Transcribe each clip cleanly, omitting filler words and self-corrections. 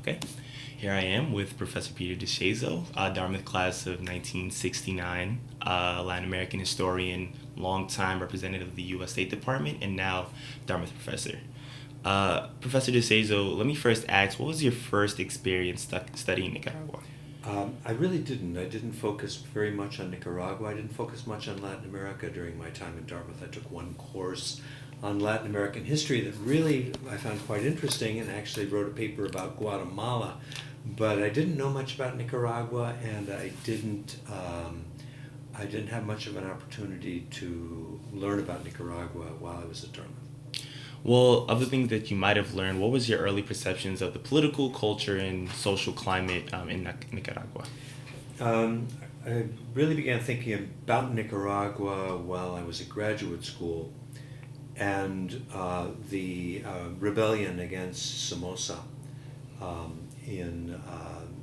Okay. Here I am with Professor Peter Deshazo, Dartmouth class of 1969, Latin American historian, longtime representative of the U.S. State Department, and now Dartmouth professor. Professor Deshazo, let me first ask, what was your first experience studying Nicaragua? I really didn't. I didn't focus very much on Nicaragua. I didn't focus much on Latin America during my time in Dartmouth. I took one course on Latin American history that really I found quite interesting, and actually wrote a paper about Guatemala. But I didn't know much about Nicaragua, and I didn't have much of an opportunity to learn about Nicaragua while I was at Dartmouth. Well, of the things that you might have learned, what was your early perceptions of the political, culture, and social climate in Nicaragua? I really began thinking about Nicaragua while I was at graduate school, and the rebellion against Somoza in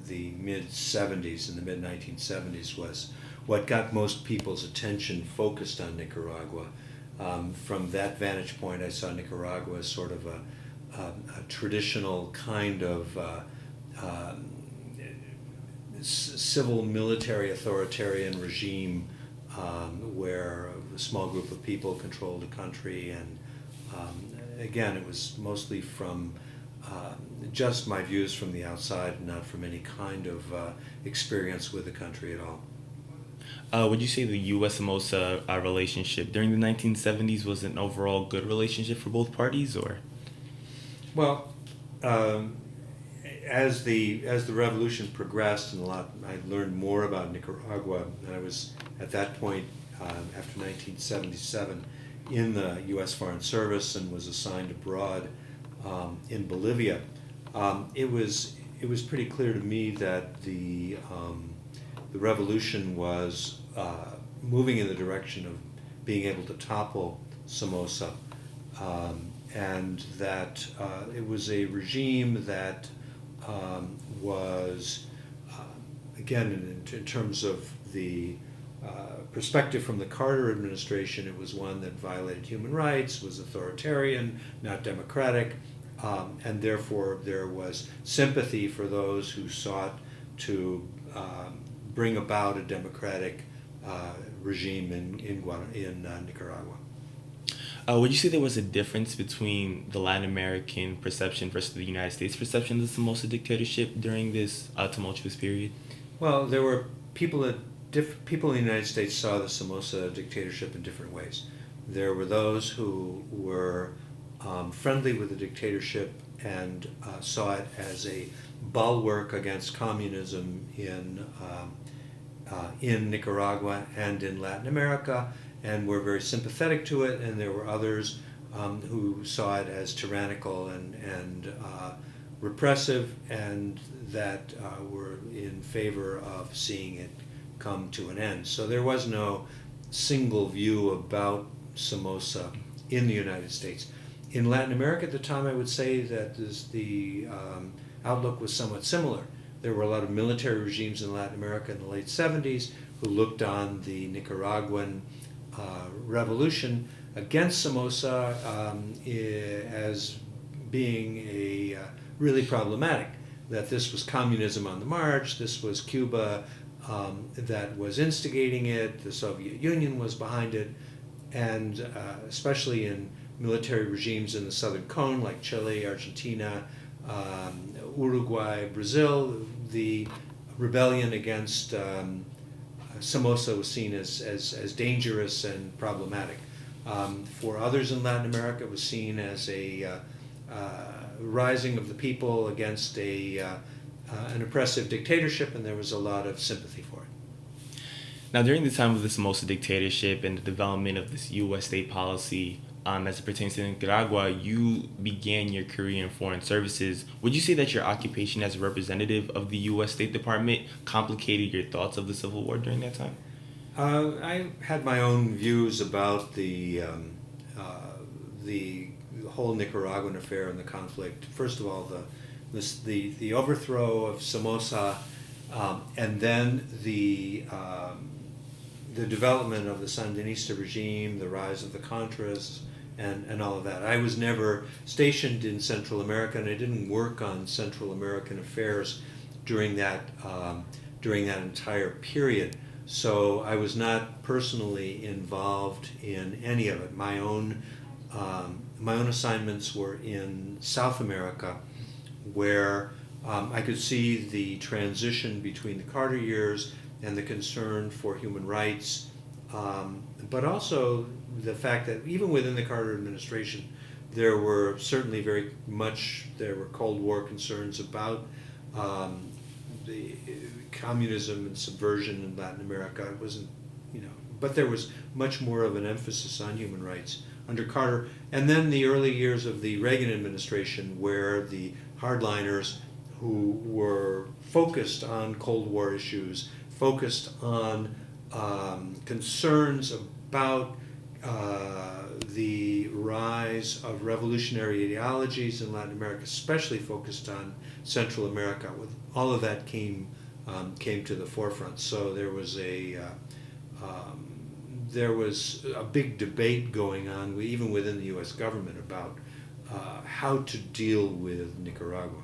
the mid-70s, in the mid-1970s, was what got most people's attention focused on Nicaragua. From that vantage point, I saw Nicaragua as sort of a traditional kind of civil military authoritarian regime, where a small group of people controlled the country, and again, it was mostly from just my views from the outside, not from any kind of experience with the country at all. Would you say the U.S. Samosa relationship during the 1970s was an overall good relationship for both parties, or? Well, as the revolution progressed, and I learned more about Nicaragua. I was at that point, after 1977, in the U.S. Foreign Service, and was assigned abroad in Bolivia. It was pretty clear to me that the revolution was moving in the direction of being able to topple Somoza, and that it was a regime that was, again, in terms of the perspective from the Carter administration, it was one that violated human rights, was authoritarian, not democratic, and therefore there was sympathy for those who sought to bring about a democratic regime in Nicaragua. Would you say there was a difference between the Latin American perception versus the United States perception of the Somoza dictatorship during this tumultuous period? Well, there were people in the United States saw the Somoza dictatorship in different ways. There were those who were friendly with the dictatorship and saw it as a bulwark against communism in Nicaragua and in Latin America, and were very sympathetic to it. And there were others who saw it as tyrannical and repressive, and that were in favor of seeing it come to an end. So there was no single view about Somoza in the United States. In Latin America at the time, I would say that the outlook was somewhat similar. There were a lot of military regimes in Latin America in the late 70s who looked on the Nicaraguan revolution against Somoza as being really problematic, that this was communism on the march, this was Cuba that was instigating it, the Soviet Union was behind it, and especially in military regimes in the Southern Cone like Chile, Argentina, Uruguay, Brazil, the rebellion against Somoza was seen as dangerous and problematic. For others in Latin America, it was seen as a rising of the people against an oppressive dictatorship, and there was a lot of sympathy for it. Now, during the time of the Somoza dictatorship and the development of this U.S. state policy, as it pertains to Nicaragua, you began your career in foreign services. Would you say that your occupation as a representative of the U.S. State Department complicated your thoughts of the Civil War during that time? I had my own views about the whole Nicaraguan affair and the conflict. First of all, the overthrow of Somoza, and then the development of the Sandinista regime, the rise of the Contras, and all of that. I was never stationed in Central America, and I didn't work on Central American affairs during that entire period. So I was not personally involved in any of it. My own assignments were in South America, where I could see the transition between the Carter years and the concern for human rights, but also the fact that even within the Carter administration, there were certainly there were Cold War concerns about the communism and subversion in Latin America. It wasn't, but there was much more of an emphasis on human rights under Carter. And then the early years of the Reagan administration, where the hardliners who were focused on Cold War issues, focused on concerns about the rise of revolutionary ideologies in Latin America, especially focused on Central America. With all of that came to the forefront. So there was a big debate going on, even within the U.S. government, about how to deal with Nicaragua.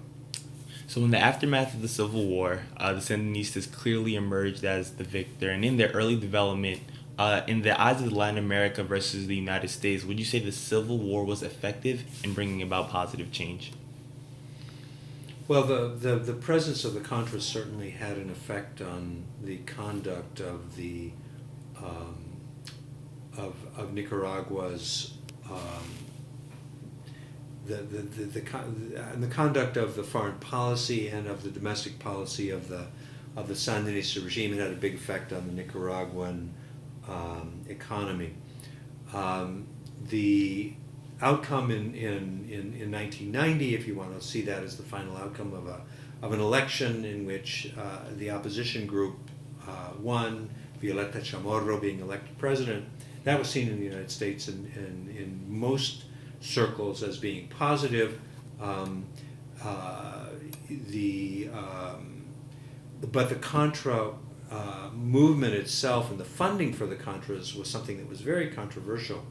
So in the aftermath of the Civil War, the Sandinistas clearly emerged as the victor, and in their early development, in the eyes of Latin America versus the United States, would you say the Civil War was effective in bringing about positive change? Well, the presence of the Contras certainly had an effect on the conduct of the of Nicaragua's the conduct of the foreign policy and of the domestic policy of the Sandinista regime. It had a big effect on the Nicaraguan economy. The outcome in 1990, if you want to see that as the final outcome of an election in which the opposition group won, Violeta Chamorro being elected president, that was seen in the United States and in most circles as being positive. But the Contra movement itself and the funding for the Contras was something that was very controversial.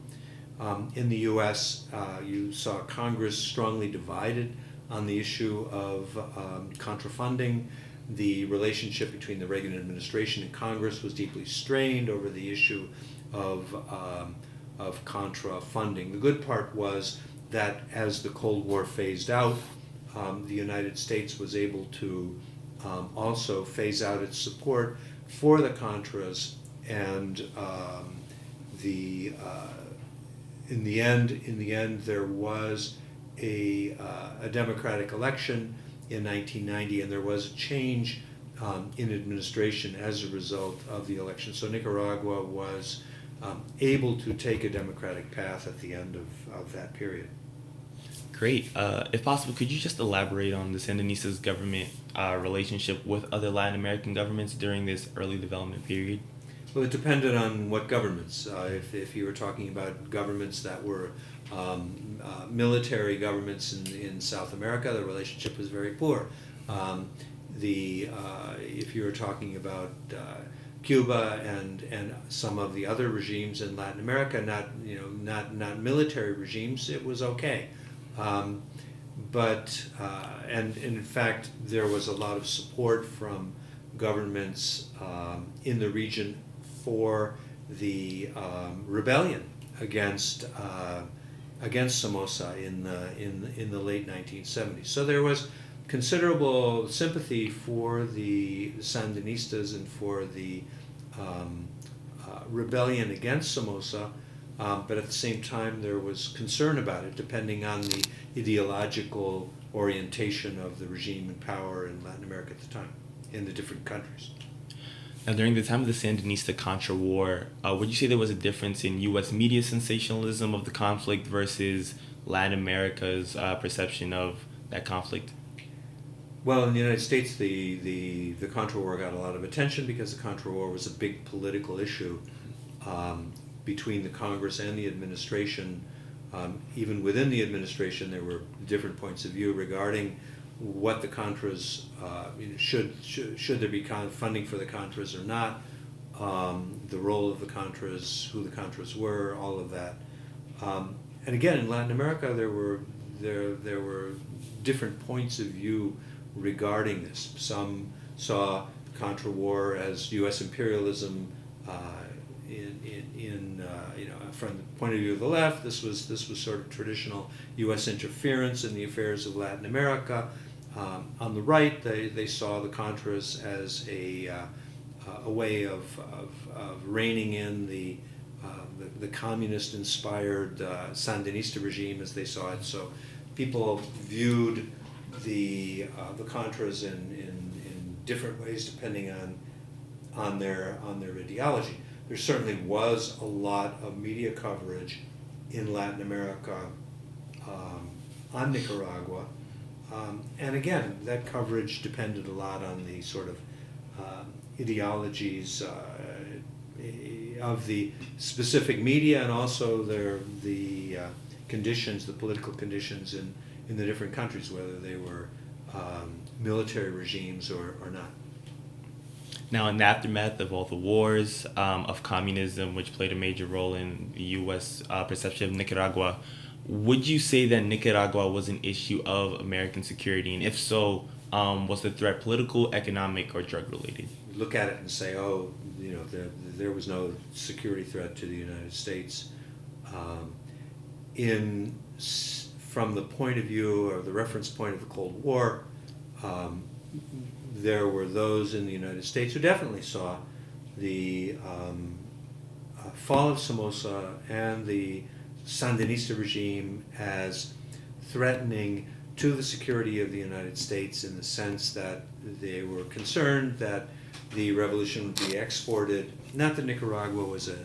In the U.S., you saw Congress strongly divided on the issue of Contra funding. The relationship between the Reagan administration and Congress was deeply strained over the issue of Contra funding. The good part was that as the Cold War phased out, the United States was able to also phase out its support for the Contras, and in the end, there was a democratic election in 1990, and there was a change in administration as a result of the election. So Nicaragua was able to take a democratic path at the end of that period. Great. If possible, could you just elaborate on the Sandinistas' government relationship with other Latin American governments during this early development period? Well, it depended on what governments. If you were talking about governments that were military governments in South America, the relationship was very poor. If you were talking about Cuba and some of the other regimes in Latin America, not military regimes, it was okay. But in fact, there was a lot of support from governments in the region for the rebellion against Somoza in the late 1970s. So there was considerable sympathy for the Sandinistas and for the rebellion against Somoza, but at the same time there was concern about it, depending on the ideological orientation of the regime in power in Latin America at the time, in the different countries. Now, during the time of the Sandinista-Contra War, would you say there was a difference in U.S. media sensationalism of the conflict versus Latin America's perception of that conflict? Well, in the United States, the Contra War got a lot of attention because the Contra War was a big political issue between the Congress and the administration. Even within the administration, there were different points of view regarding what the Contras, should there be funding for the Contras or not, the role of the Contras, who the Contras were, all of that. And again, in Latin America, there were different points of view regarding this. Some saw the Contra War as U.S. imperialism. From the point of view of the left, this was sort of traditional U.S. interference in the affairs of Latin America. On the right, they saw the Contras as a way of reining in the communist-inspired Sandinista regime as they saw it. So people viewed the Contras in different ways depending on their ideology. There certainly was a lot of media coverage in Latin America on Nicaragua. And again, that coverage depended a lot on the sort of ideologies of the specific media, and also the conditions, the political conditions in the different countries, whether they were military regimes or not. Now, in the aftermath of all the wars of communism, which played a major role in the U.S. Perception of Nicaragua, would you say that Nicaragua was an issue of American security? And if so, was the threat political, economic, or drug-related? Look at it and say, oh, there was no security threat to the United States. From the point of view, or the reference point of the Cold War, there were those in the United States who definitely saw the fall of Somoza and the Sandinista regime as threatening to the security of the United States, in the sense that they were concerned that the revolution would be exported. Not that Nicaragua was a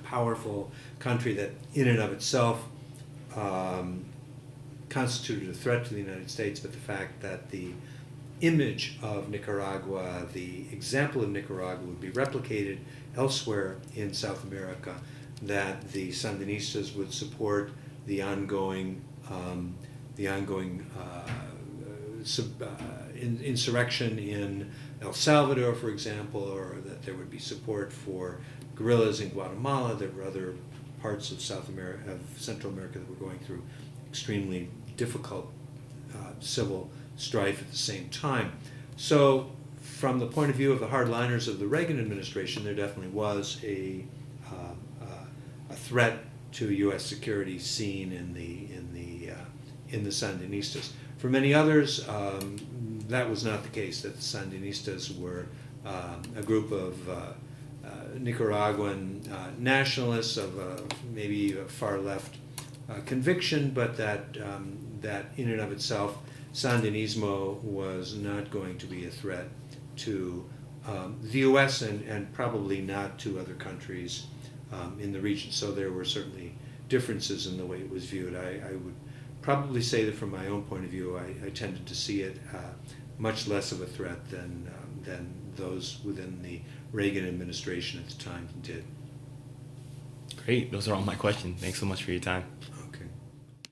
powerful country that in and of itself constituted a threat to the United States, but the fact that the image of Nicaragua, the example of Nicaragua, would be replicated elsewhere in South America, that the Sandinistas would support the ongoing insurrection in El Salvador, for example, or that there would be support for guerrillas in Guatemala. There were other parts of Central America that were going through extremely difficult civil strife at the same time. So from the point of view of the hardliners of the Reagan administration, there definitely was a threat to U.S. security seen in the Sandinistas. For many others, that was not the case, that the Sandinistas were a group of Nicaraguan nationalists of maybe a far left conviction, but that in and of itself, Sandinismo was not going to be a threat to the U.S. and probably not to other countries in the region. So there were certainly differences in the way it was viewed. I would probably say that from my own point of view, I tended to see it much less of a threat than those within the Reagan administration at the time did. Great. Those are all my questions. Thanks so much for your time.